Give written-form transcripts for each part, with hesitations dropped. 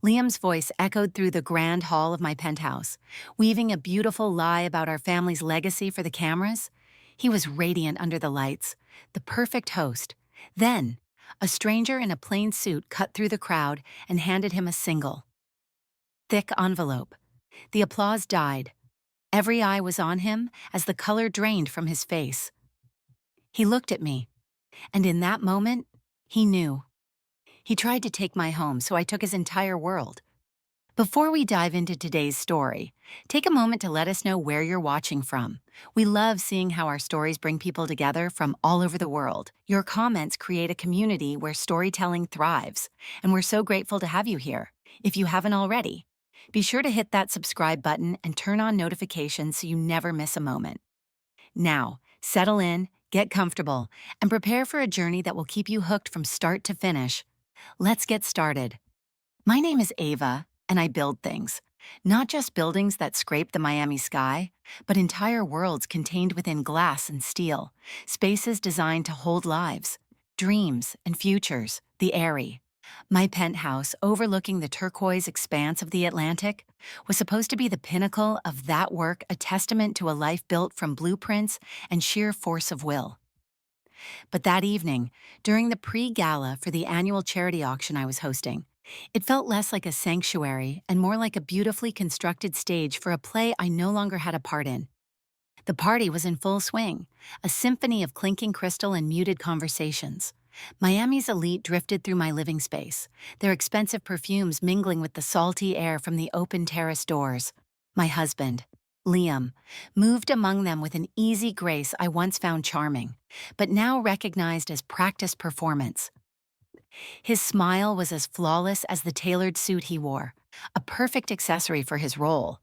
Liam's voice echoed through the grand hall of my penthouse, weaving a beautiful lie about our family's legacy for the cameras. He was radiant under the lights, the perfect host. Then, a stranger in a plain suit cut through the crowd and handed him a single, thick envelope. The applause died. Every eye was on him as the color drained from his face. He looked at me, and in that moment, he knew. He tried to take my home, so I took his entire world. Before we dive into today's story, take a moment to let us know where you're watching from. We love seeing how our stories bring people together from all over the world. Your comments create a community where storytelling thrives, and we're so grateful to have you here. If you haven't already, be sure to hit that subscribe button and turn on notifications so you never miss a moment. Now, settle in, get comfortable, and prepare for a journey that will keep you hooked from start to finish. Let's get started. My name is Ava, and I build things. Not just buildings that scrape the Miami sky, but entire worlds contained within glass and steel, spaces designed to hold lives, dreams, and futures, the airy. My penthouse, overlooking the turquoise expanse of the Atlantic, was supposed to be the pinnacle of that work, a testament to a life built from blueprints and sheer force of will. But that evening, during the pre-gala for the annual charity auction I was hosting, it felt less like a sanctuary and more like a beautifully constructed stage for a play I no longer had a part in. The party was in full swing, a symphony of clinking crystal and muted conversations. Miami's elite drifted through my living space, their expensive perfumes mingling with the salty air from the open terrace doors. My husband, Liam, moved among them with an easy grace I once found charming, but now recognized as practiced performance. His smile was as flawless as the tailored suit he wore, a perfect accessory for his role.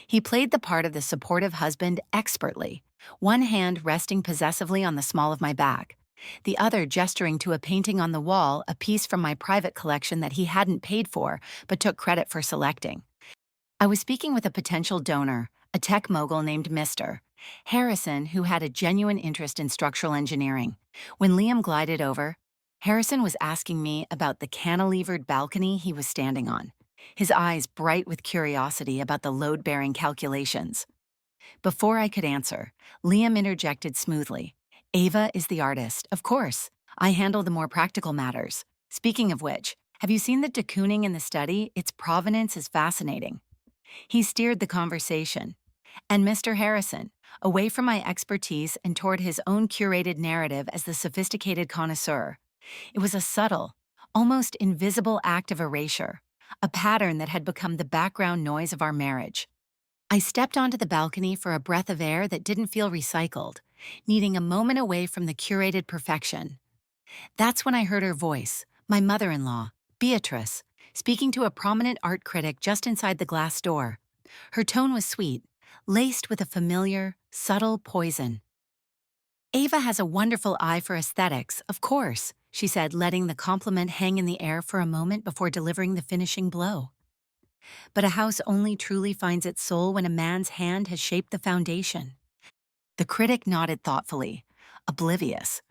He played the part of the supportive husband expertly, one hand resting possessively on the small of my back, the other gesturing to a painting on the wall, a piece from my private collection that he hadn't paid for but took credit for selecting. I was speaking with a potential donor, a tech mogul named Mr. Harrison, who had a genuine interest in structural engineering. When Liam glided over, Harrison was asking me about the cantilevered balcony he was standing on, his eyes bright with curiosity about the load-bearing calculations. Before I could answer, Liam interjected smoothly. Ava is the artist, of course. I handle the more practical matters. Speaking of which, have you seen the de Kooning in the study? Its provenance is fascinating. He steered the conversation. And Mr. Harrison, away from my expertise and toward his own curated narrative as the sophisticated connoisseur. It was a subtle, almost invisible act of erasure, a pattern that had become the background noise of our marriage. I stepped onto the balcony for a breath of air that didn't feel recycled, needing a moment away from the curated perfection. That's when I heard her voice, my mother-in-law, Beatrice, speaking to a prominent art critic just inside the glass door. Her tone was sweet, laced with a familiar, subtle poison. Ava has a wonderful eye for aesthetics, of course, she said, letting the compliment hang in the air for a moment before delivering the finishing blow. But a house only truly finds its soul when a man's hand has shaped the foundation. The critic nodded thoughtfully, oblivious.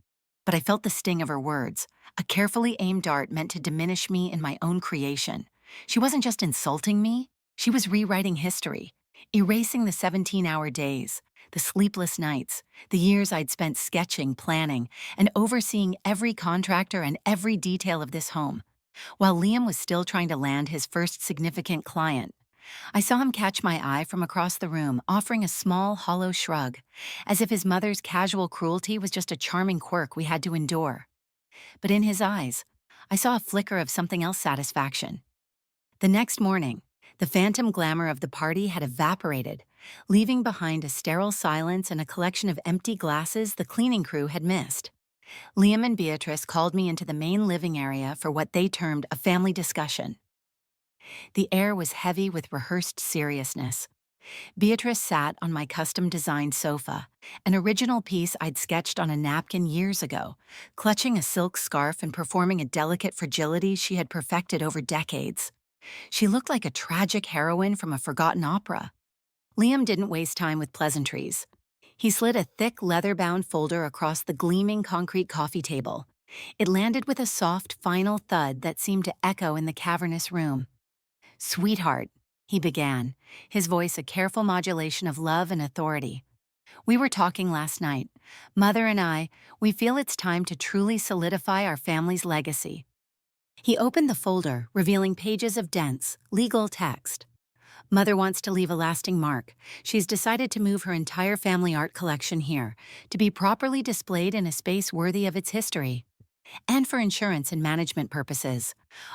But I felt the sting of her words, a carefully aimed dart meant to diminish me in my own creation. She wasn't just insulting me, she was rewriting history, erasing the 17-hour days, the sleepless nights, the years I'd spent sketching, planning, and overseeing every contractor and every detail of this home. While Liam was still trying to land his first significant client, I saw him catch my eye from across the room, offering a small, hollow shrug, as if his mother's casual cruelty was just a charming quirk we had to endure. But in his eyes, I saw a flicker of something else: satisfaction. The next morning, the phantom glamour of the party had evaporated, leaving behind a sterile silence and a collection of empty glasses the cleaning crew had missed. Liam and Beatrice called me into the main living area for what they termed a family discussion. The air was heavy with rehearsed seriousness. Beatrice sat on my custom-designed sofa, an original piece I'd sketched on a napkin years ago, clutching a silk scarf and performing a delicate fragility she had perfected over decades. She looked like a tragic heroine from a forgotten opera. Liam didn't waste time with pleasantries. He slid a thick leather-bound folder across the gleaming concrete coffee table. It landed with a soft, final thud that seemed to echo in the cavernous room. Sweetheart, he began, his voice a careful modulation of love and authority. We were talking last night. Mother and I, we feel it's time to truly solidify our family's legacy. He opened the folder, revealing pages of dense, legal text. Mother wants to leave a lasting mark. She's decided to move her entire family art collection here, to be properly displayed in a space worthy of its history. And for insurance and management purposes,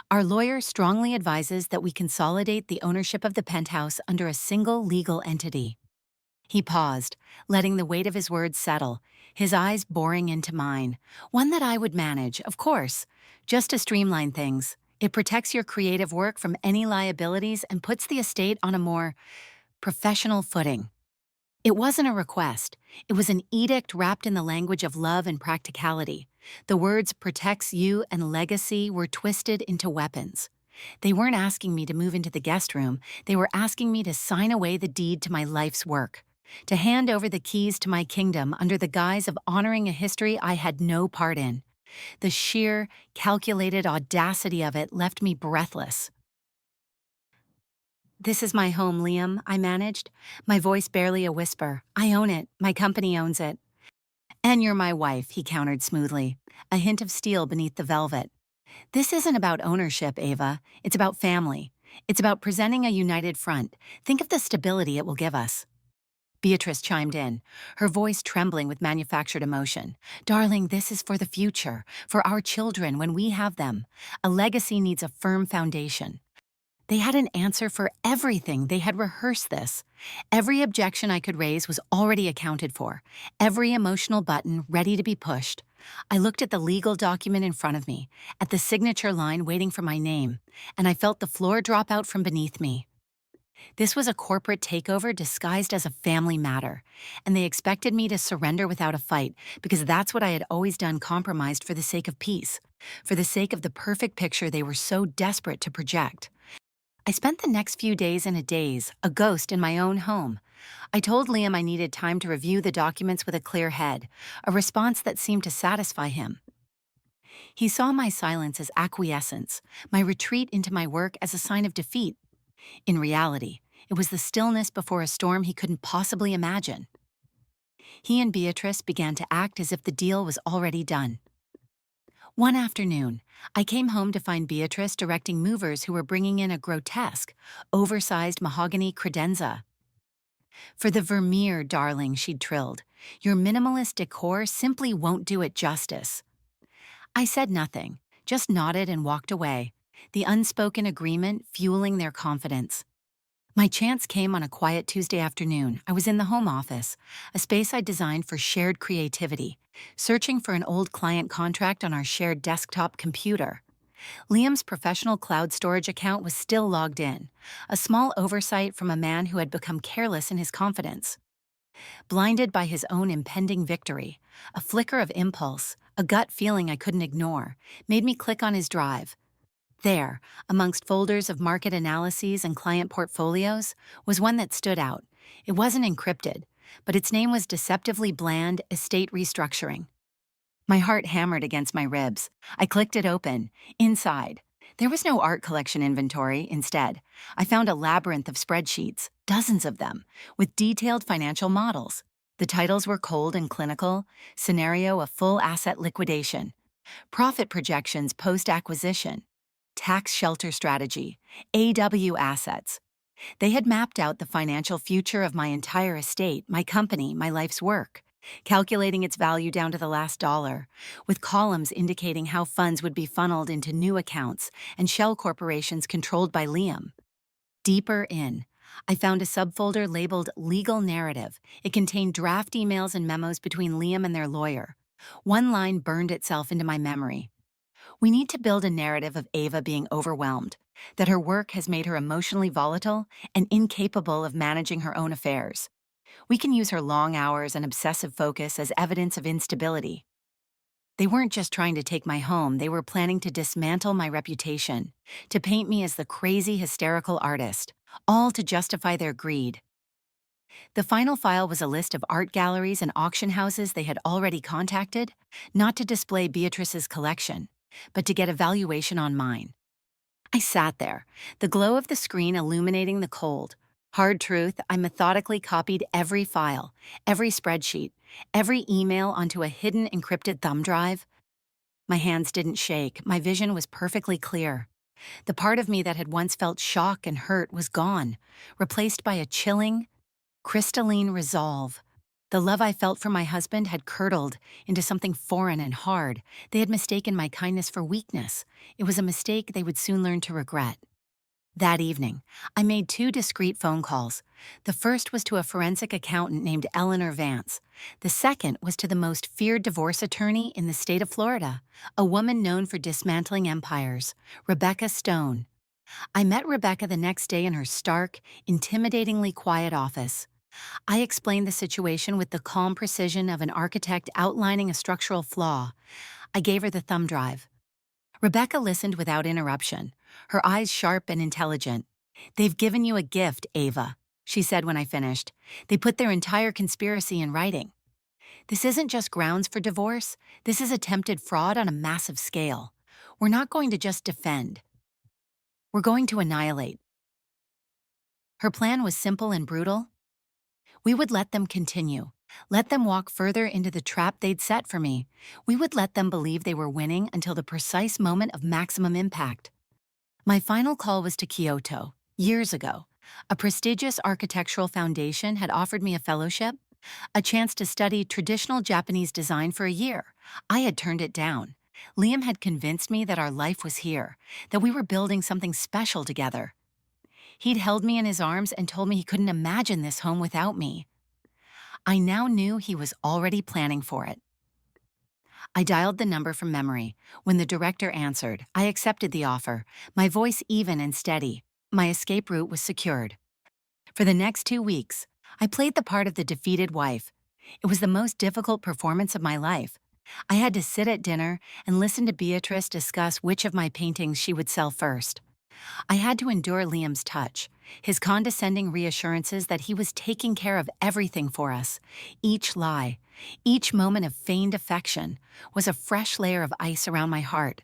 our lawyer strongly advises that we consolidate the ownership of the penthouse under a single legal entity. He paused, letting the weight of his words settle, his eyes boring into mine. One that I would manage, of course, just to streamline things. It protects your creative work from any liabilities and puts the estate on a more professional footing. It wasn't a request. It was an edict wrapped in the language of love and practicality. The words protects you and legacy were twisted into weapons. They weren't asking me to move into the guest room. They were asking me to sign away the deed to my life's work, to hand over the keys to my kingdom under the guise of honoring a history I had no part in. The sheer, calculated audacity of it left me breathless. "This is my home, Liam," I managed, my voice barely a whisper. "I own it. My company owns it." "And you're my wife," he countered smoothly, a hint of steel beneath the velvet. "This isn't about ownership, Ava. It's about family. It's about presenting a united front. Think of the stability it will give us." Beatrice chimed in, her voice trembling with manufactured emotion. "Darling, this is for the future, for our children when we have them. A legacy needs a firm foundation." They had an answer for everything. They had rehearsed this. Every objection I could raise was already accounted for, every emotional button ready to be pushed. I looked at the legal document in front of me, at the signature line waiting for my name, and I felt the floor drop out from beneath me. This was a corporate takeover disguised as a family matter, and they expected me to surrender without a fight because that's what I had always done, compromised for the sake of peace, for the sake of the perfect picture they were so desperate to project. I spent the next few days in a daze, a ghost in my own home. I told Liam I needed time to review the documents with a clear head, a response that seemed to satisfy him. He saw my silence as acquiescence, my retreat into my work as a sign of defeat. In reality, it was the stillness before a storm he couldn't possibly imagine. He and Beatrice began to act as if the deal was already done. One afternoon, I came home to find Beatrice directing movers who were bringing in a grotesque, oversized mahogany credenza. "For the Vermeer, darling," she'd trilled, "your minimalist decor simply won't do it justice." I said nothing, just nodded and walked away, the unspoken agreement fueling their confidence. My chance came on a quiet Tuesday afternoon. I was in the home office, a space I designed for shared creativity, searching for an old client contract on our shared desktop computer. Liam's professional cloud storage account was still logged in, a small oversight from a man who had become careless in his confidence. Blinded by his own impending victory, a flicker of impulse, a gut feeling I couldn't ignore, made me click on his drive. There, amongst folders of market analyses and client portfolios, was one that stood out. It wasn't encrypted, but its name was deceptively bland estate restructuring. My heart hammered against my ribs. I clicked it open. Inside, there was no art collection inventory. Instead, I found a labyrinth of spreadsheets, dozens of them, with detailed financial models. The titles were cold and clinical: scenario of full asset liquidation, profit projections post-acquisition, tax shelter strategy, AW assets. They had mapped out the financial future of my entire estate, my company, my life's work, calculating its value down to the last dollar, with columns indicating how funds would be funneled into new accounts and shell corporations controlled by Liam. Deeper in, I found a subfolder labeled Legal Narrative. It contained draft emails and memos between Liam and their lawyer. One line burned itself into my memory. "We need to build a narrative of Ava being overwhelmed, that her work has made her emotionally volatile and incapable of managing her own affairs. We can use her long hours and obsessive focus as evidence of instability." They weren't just trying to take my home, they were planning to dismantle my reputation, to paint me as the crazy, hysterical artist, all to justify their greed. The final file was a list of art galleries and auction houses they had already contacted, not to display Beatrice's collection, but to get a valuation on mine. I sat there, the glow of the screen illuminating the cold, hard truth. I methodically copied every file, every spreadsheet, every email onto a hidden encrypted thumb drive. My hands didn't shake, my vision was perfectly clear. The part of me that had once felt shock and hurt was gone, replaced by a chilling, crystalline resolve. The love I felt for my husband had curdled into something foreign and hard. They had mistaken my kindness for weakness. It was a mistake they would soon learn to regret. That evening, I made two discreet phone calls. The first was to a forensic accountant named Eleanor Vance. The second was to the most feared divorce attorney in the state of Florida, a woman known for dismantling empires, Rebecca Stone. I met Rebecca the next day in her stark, intimidatingly quiet office. I explained the situation with the calm precision of an architect outlining a structural flaw. I gave her the thumb drive. Rebecca listened without interruption, her eyes sharp and intelligent. "They've given you a gift, Ava," she said when I finished. "They put their entire conspiracy in writing. This isn't just grounds for divorce, this is attempted fraud on a massive scale. We're not going to just defend. We're going to annihilate." Her plan was simple and brutal. We would let them continue, let them walk further into the trap they'd set for me. We would let them believe they were winning until the precise moment of maximum impact. My final call was to Kyoto, years ago. A prestigious architectural foundation had offered me a fellowship, a chance to study traditional Japanese design for a year. I had turned it down. Liam had convinced me that our life was here, that we were building something special together. He'd held me in his arms and told me he couldn't imagine this home without me. I now knew he was already planning for it. I dialed the number from memory. When the director answered, I accepted the offer, my voice even and steady. My escape route was secured. For the next 2 weeks, I played the part of the defeated wife. It was the most difficult performance of my life. I had to sit at dinner and listen to Beatrice discuss which of my paintings she would sell first. I had to endure Liam's touch, his condescending reassurances that he was taking care of everything for us. Each lie, each moment of feigned affection, was a fresh layer of ice around my heart.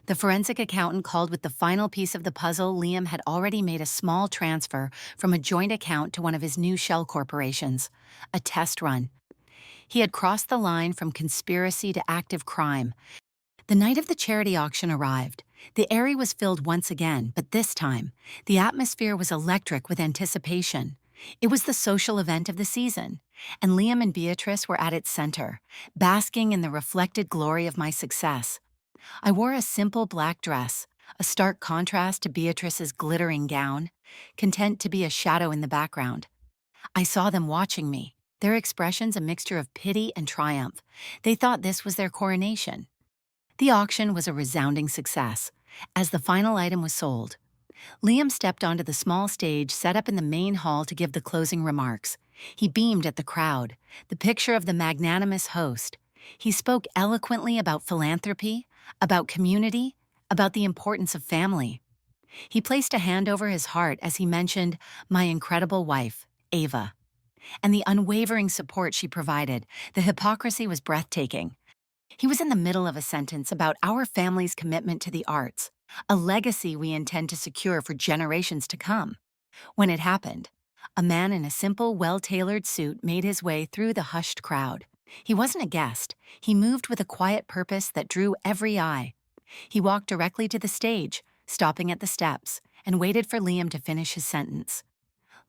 The forensic accountant called with the final piece of the puzzle. Liam had already made a small transfer from a joint account to one of his new shell corporations, a test run. He had crossed the line from conspiracy to active crime. The night of the charity auction arrived. The area was filled once again, but this time, the atmosphere was electric with anticipation. It was the social event of the season, and Liam and Beatrice were at its center, basking in the reflected glory of my success. I wore a simple black dress, a stark contrast to Beatrice's glittering gown, content to be a shadow in the background. I saw them watching me, their expressions a mixture of pity and triumph. They thought this was their coronation. The auction was a resounding success. As the final item was sold, Liam stepped onto the small stage set up in the main hall to give the closing remarks. He beamed at the crowd, the picture of the magnanimous host. He spoke eloquently about philanthropy, about community, about the importance of family. He placed a hand over his heart as he mentioned my incredible wife, Ava, and the unwavering support she provided. The hypocrisy was breathtaking. He was in the middle of a sentence about our family's commitment to the arts, a legacy we intend to secure for generations to come. When it happened, a man in a simple, well-tailored suit made his way through the hushed crowd. He wasn't a guest. He moved with a quiet purpose that drew every eye. He walked directly to the stage, stopping at the steps, and waited for Liam to finish his sentence.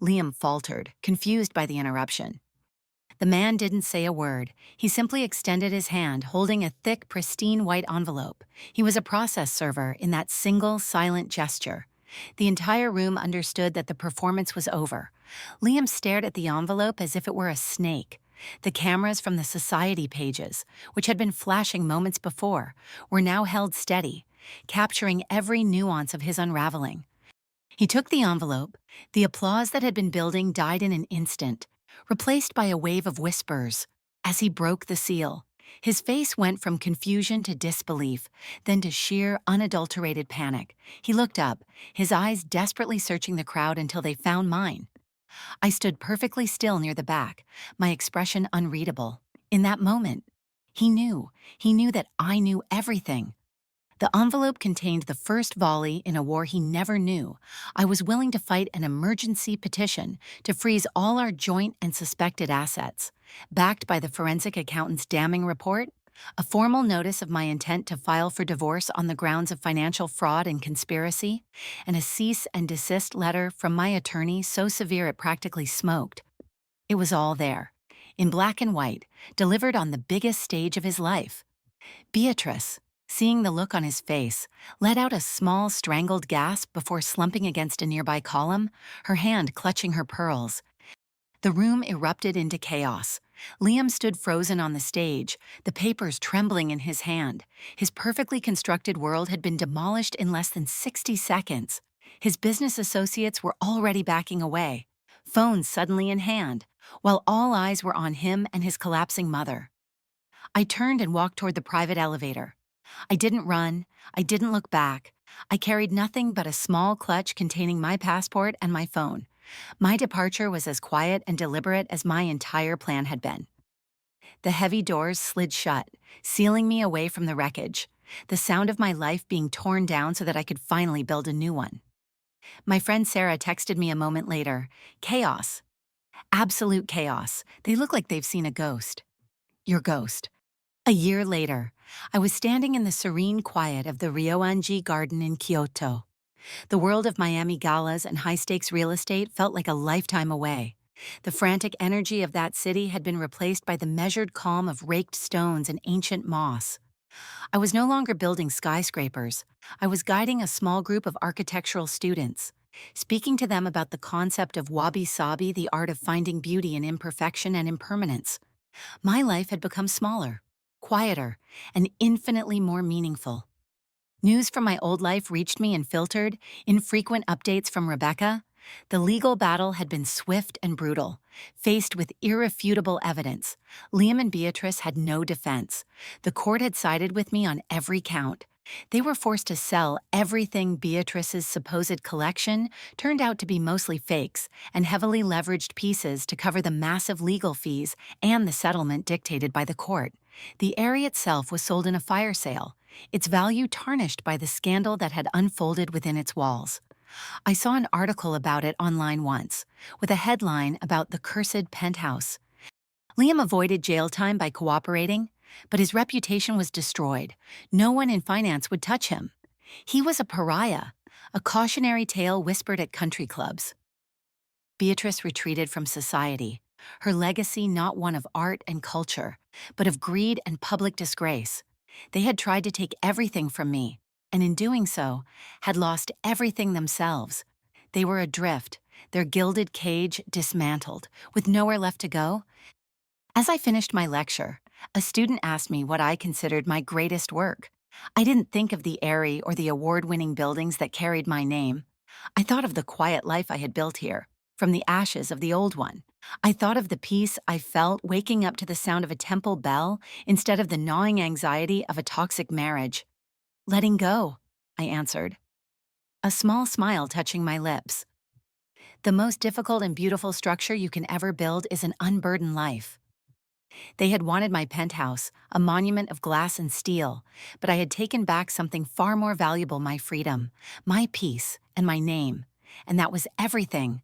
Liam faltered, confused by the interruption. The man didn't say a word. He simply extended his hand, holding a thick, pristine white envelope. He was a process server in that single, silent gesture. The entire room understood that the performance was over. Liam stared at the envelope as if it were a snake. The cameras from the society pages, which had been flashing moments before, were now held steady, capturing every nuance of his unraveling. He took the envelope. The applause that had been building died in an instant, replaced by a wave of whispers. As he broke the seal, his face went from confusion to disbelief, then to sheer, unadulterated panic. He looked up, his eyes desperately searching the crowd until they found mine. I stood perfectly still near the back, my expression unreadable. In that moment, he knew that I knew everything. The envelope contained the first volley in a war he never knew. I was willing to fight an emergency petition to freeze all our joint and suspected assets. Backed by the forensic accountant's damning report, a formal notice of my intent to file for divorce on the grounds of financial fraud and conspiracy, and a cease and desist letter from my attorney so severe it practically smoked. It was all there, in black and white, delivered on the biggest stage of his life. Beatrice, seeing the look on his face, let out a small, strangled gasp before slumping against a nearby column, her hand clutching her pearls. The room erupted into chaos. Liam stood frozen on the stage, the papers trembling in his hand. His perfectly constructed world had been demolished in less than 60 seconds. His business associates were already backing away, phones suddenly in hand, while all eyes were on him and his collapsing mother. I turned and walked toward the private elevator. I didn't run. I didn't look back. I carried nothing but a small clutch containing my passport and my phone. My departure was as quiet and deliberate as my entire plan had been. The heavy doors slid shut, sealing me away from the wreckage, the sound of my life being torn down so that I could finally build a new one. My friend Sarah texted me a moment later. Chaos. Absolute chaos. They look like they've seen a ghost. Your ghost. A year later, I was standing in the serene quiet of the Ryoanji Garden in Kyoto. The world of Miami galas and high-stakes real estate felt like a lifetime away. The frantic energy of that city had been replaced by the measured calm of raked stones and ancient moss. I was no longer building skyscrapers. I was guiding a small group of architectural students, speaking to them about the concept of wabi-sabi, the art of finding beauty in imperfection and impermanence. My life had become smaller, quieter, and infinitely more meaningful. News from my old life reached me in filtered, infrequent updates from Rebecca. The legal battle had been swift and brutal. Faced with irrefutable evidence, Liam and Beatrice had no defense. The court had sided with me on every count. They were forced to sell everything. Beatrice's supposed collection turned out to be mostly fakes and heavily leveraged pieces to cover the massive legal fees and the settlement dictated by the court. The area itself was sold in a fire sale, its value tarnished by the scandal that had unfolded within its walls. I saw an article about it online once, with a headline about the cursed Penthouse. Liam avoided jail time by cooperating, but his reputation was destroyed. No one in finance would touch him. He was a pariah, a cautionary tale whispered at country clubs. Beatrice retreated from society, her legacy not one of art and culture, but of greed and public disgrace. They had tried to take everything from me, and in doing so, had lost everything themselves. They were adrift, their gilded cage dismantled, with nowhere left to go. As I finished my lecture, a student asked me what I considered my greatest work. I didn't think of the airy or the award-winning buildings that carried my name. I thought of the quiet life I had built here, from the ashes of the old one. I thought of the peace I felt waking up to the sound of a temple bell instead of the gnawing anxiety of a toxic marriage. Letting go, I answered, a small smile touching my lips. The most difficult and beautiful structure you can ever build is an unburdened life. They had wanted my penthouse, a monument of glass and steel, but I had taken back something far more valuable: my freedom, my peace, and my name. And that was everything